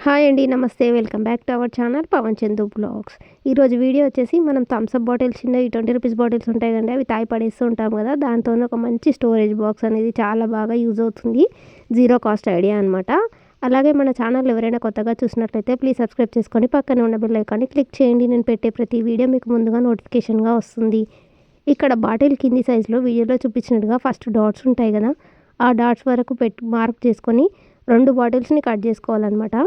Hi అండి, నమస్తే. Welcome back to our channel Pawan Chandu blogs. ఈరోజు వీడియో వచ్చేసి మనం థమ్స్అప్ బాటిల్స్ చిన్నవి 20 రూపీస్ బాటిల్స్ ఉంటాయి కండి, అవి తాగి పడేస్తూ ఉంటాం కదా. దాంతో ఒక మంచి స్టోరేజ్ బాక్స్ అనేది చాలా బాగా యూజ్ అవుతుంది. జీరో కాస్ట్ ఐడియా అనమాట. అలాగే మన ఛానల్ ఎవరైనా కొత్తగా చూసినట్లయితే ప్లీజ్ సబ్స్క్రైబ్ చేసుకొని పక్కన ఉన్న బెల్ ఐకాన్ని క్లిక్ చేయండి. నేను పెట్టే ప్రతి వీడియో మీకు ముందుగా నోటిఫికేషన్గా వస్తుంది. ఇక్కడ బాటిల్ కింది సైజులో వీడియోలో చూపించినట్టుగా ఫస్ట్ డాట్స్ ఉంటాయి కదా, ఆ డాట్స్ వరకు మార్క్ చేసుకొని 2 బాటిల్స్ని కట్ చేసుకోవాలన్నమాట.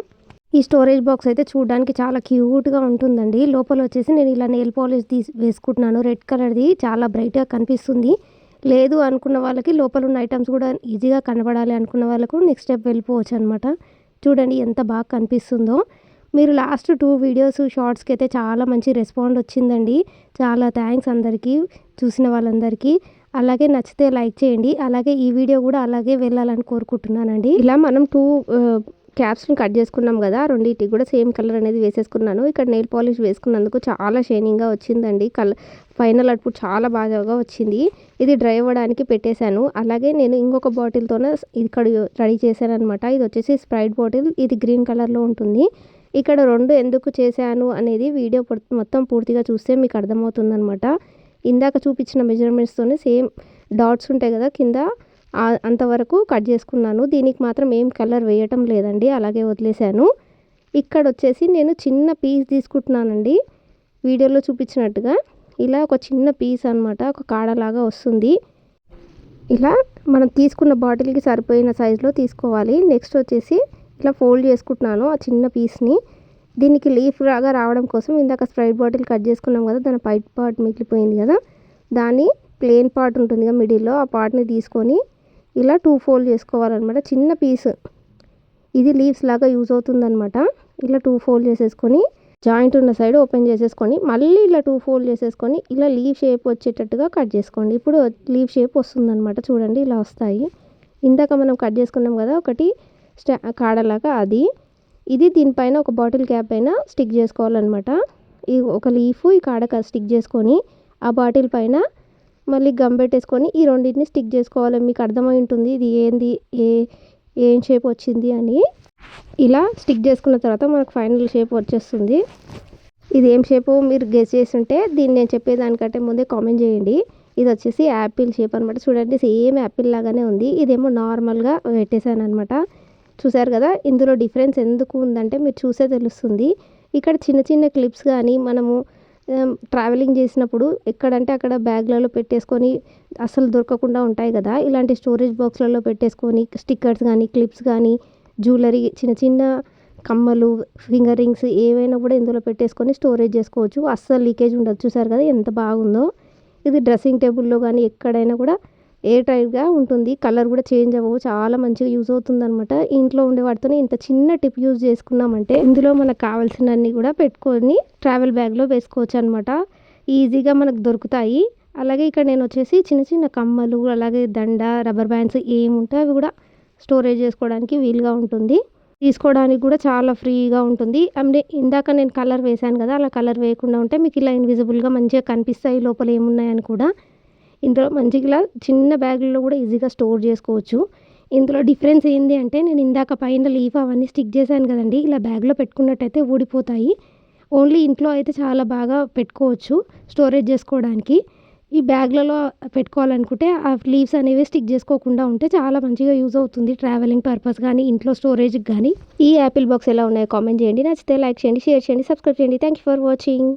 ఈ స్టోరేజ్ బాక్స్ అయితే చూడడానికి చాలా క్యూట్గా ఉంటుందండి. లోపల వచ్చేసి నేను ఇలా నెయిల్ పాలిష్ వేసుకుంటున్నాను. రెడ్ కలర్ది చాలా బ్రైట్గా కనిపిస్తుంది. లేదు అనుకున్న వాళ్ళకి లోపల ఉన్న ఐటమ్స్ కూడా ఈజీగా కనబడాలి అనుకున్న వాళ్ళకు నెక్స్ట్ స్టెప్ వెళ్ళిపోవచ్చు అనమాట. చూడండి ఎంత బాగా కనిపిస్తుందో. మీరు లాస్ట్ 2 వీడియోస్ షార్ట్స్కి అయితే చాలా మంచి రెస్పాండ్ వచ్చిందండి. చాలా థ్యాంక్స్ అందరికీ, చూసిన వాళ్ళందరికీ. అలాగే నచ్చితే లైక్ చేయండి. అలాగే ఈ వీడియో కూడా అలాగే వెళ్ళాలని కోరుకుంటున్నానండి. ఇలా మనం 2 క్యాప్స్ని కట్ చేసుకున్నాం కదా, రెండింటికి కూడా సేమ్ కలర్ అనేది వేసేసుకున్నాను. ఇక్కడ నెయిల్ పాలిష్ వేసుకున్నందుకు చాలా షైనింగ్గా వచ్చిందండి. ఫైనల్ అవుట్పుట్ చాలా బాగా వచ్చింది. ఇది డ్రై అవ్వడానికి పెట్టేశాను. అలాగే నేను ఇంకొక బాటిల్తోనే ఇక్కడ రెడీ చేశాను అనమాట. ఇది వచ్చేసి స్ప్రైట్ బాటిల్, ఇది గ్రీన్ కలర్లో ఉంటుంది. ఇక్కడ 2 ఎందుకు చేశాను అనేది వీడియో మొత్తం పూర్తిగా చూస్తే మీకు అర్థమవుతుంది అనమాట. ఇందాక చూపించిన మెజర్మెంట్స్తోనే సేమ్ డాట్స్ ఉంటాయి కదా కింద, అంతవరకు కట్ చేసుకున్నాను. దీనికి మాత్రం ఏం కలర్ వేయటం లేదండి, అలాగే వదిలేశాను. ఇక్కడ వచ్చేసి నేను చిన్న పీస్ తీసుకుంటున్నానండి. వీడియోలో చూపించినట్టుగా ఇలా ఒక చిన్న పీస్ అనమాట, ఒక కాడలాగా వస్తుంది. ఇలా మనం తీసుకున్న బాటిల్కి సరిపోయిన సైజులో తీసుకోవాలి. నెక్స్ట్ వచ్చేసి ఇలా ఫోల్డ్ చేసుకుంటున్నాను ఆ చిన్న పీస్ని. దీనికి లీఫ్ లాగా రావడం కోసం ఇందాక స్ప్రైట్ బాటిల్ కట్ చేసుకున్నాం కదా, దాని పైట్ పార్ట్ మిగిలిపోయింది కదా, దాన్ని ప్లెయిన్ పార్ట్ ఉంటుంది కదా మిడిల్లో, ఆ పార్ట్ని తీసుకొని ఇలా 2 ఫోల్డ్ చేసుకోవాలన్నమాట. చిన్న పీస్ ఇది లీవ్స్ లాగా యూజ్ అవుతుందన్నమాట. ఇలా 2 ఫోల్డ్ చేసేసుకొని జాయింట్ ఉన్న సైడ్ ఓపెన్ చేసేసుకొని మళ్ళీ ఇలా 2 ఫోల్డ్ చేసేసుకొని ఇలా లీవ్ షేప్ వచ్చేటట్టుగా కట్ చేసుకోండి. ఇప్పుడు లీవ్ షేప్ వస్తుందన్నమాట. చూడండి ఇలా వస్తాయి. ఇందాక మనం కట్ చేసుకున్నాం కదా ఒకటి కాడలాగా, ఇది దీనిపైన ఒక బాటిల్ క్యాప్ పైన స్టిక్ చేసుకోవాలన్నమాట. ఈ ఒక లీఫ్ ఈ కాడ స్టిక్ చేసుకొని ఆ బాటిల్ పైన మళ్ళీ గమ్ పెట్టేసుకొని ఈ రెండింటిని స్టిక్ చేసుకోవాలి. మీకు అర్థమై ఉంటుంది ఇది ఏంది ఏం షేప్ వచ్చింది అని. ఇలా స్టిక్ చేసుకున్న తర్వాత మనకు ఫైనల్ షేప్ వచ్చేస్తుంది. ఇది ఏం షేపు మీరు గెస్ చేస్తుంటే దీన్ని నేను చెప్పేదానికంటే ముందే కామెంట్ చేయండి. ఇది వచ్చేసి యాపిల్ షేప్ అనమాట. చూడండి సేమ్ యాపిల్ లాగానే ఉంది. ఇదేమో నార్మల్గా పెట్టేశాను అనమాట. చూసారు కదా, ఇందులో డిఫరెన్స్ ఎందుకు ఉందంటే మీరు చూసే తెలుస్తుంది. ఇక్కడ చిన్న చిన్న క్లిప్స్ కానీ మనము ట్రావెలింగ్ చేసినప్పుడు ఎక్కడంటే అక్కడ బ్యాగ్లలో పెట్టేసుకొని అసలు దొరకకుండా ఉంటాయి కదా, ఇలాంటి స్టోరేజ్ బాక్స్లలో పెట్టేసుకొని స్టిక్కర్స్ కానీ క్లిప్స్ కానీ జ్యువెలరీ చిన్న చిన్న కమ్మలు ఫింగర్ రింగ్స్ ఏవైనా కూడా ఇందులో పెట్టేసుకొని స్టోరేజ్ చేసుకోవచ్చు. అస్సలు లీకేజ్ ఉండదు. చూసారు కదా ఎంత బాగుందో. ఇది డ్రెస్సింగ్ టేబుల్లో కానీ ఎక్కడైనా కూడా ఎయిర్ టైట్గా ఉంటుంది. కలర్ కూడా చేంజ్ అవ్వవు. చాలా మంచిగా యూజ్ అవుతుంది అనమాట. ఇంట్లో ఉండే వాటితో ఇంత చిన్న టిప్ యూజ్ చేసుకున్నామంటే ఇందులో మనకు కావాల్సినన్ని కూడా పెట్టుకొని ట్రావెల్ బ్యాగ్లో వేసుకోవచ్చు అనమాట. ఈజీగా మనకు దొరుకుతాయి. అలాగే ఇక్కడ నేను వచ్చేసి చిన్న చిన్న కమ్మలు, అలాగే దండ, రబ్బర్ బ్యాండ్స్ ఏముంటే అవి కూడా స్టోరేజ్ చేసుకోవడానికి వీలుగా ఉంటుంది. తీసుకోవడానికి కూడా చాలా ఫ్రీగా ఉంటుంది. అంటే ఇందాక నేను కలర్ వేశాను కదా, అలా కలర్ వేయకుండా ఉంటే మీకు ఇలా ఇన్విజిబుల్గా మంచిగా కనిపిస్తాయి లోపల ఏమున్నాయని కూడా. ఇందులో మంచిగా చిన్న బ్యాగుల్లో కూడా ఈజీగా స్టోర్ చేసుకోవచ్చు. ఇందులో డిఫరెన్స్ ఏంటి అంటే నేను ఇందాక పైన లీఫ్ అవన్నీ స్టిక్ చేశాను కదండి, ఇలా బ్యాగ్లో పెట్టుకున్నట్టయితే ఊడిపోతాయి. ఓన్లీ ఇంట్లో అయితే చాలా బాగా పెట్టుకోవచ్చు స్టోరేజ్ చేసుకోవడానికి. ఈ బ్యాగ్లలో పెట్టుకోవాలనుకుంటే ఆ లీవ్స్ అనేవి స్టిక్ చేసుకోకుండా ఉంటే చాలా మంచిగా యూజ్ అవుతుంది ట్రావెలింగ్ పర్పస్ కానీ ఇంట్లో స్టోరేజ్కి కానీ. ఈ యాపిల్ బాక్స్ ఎలా ఉన్నాయో కామెంట్ చేయండి. నచ్చితే లైక్ చేయండి, షేర్ చేయండి, సబ్స్క్రైబ్ చేయండి. Thank you for watching.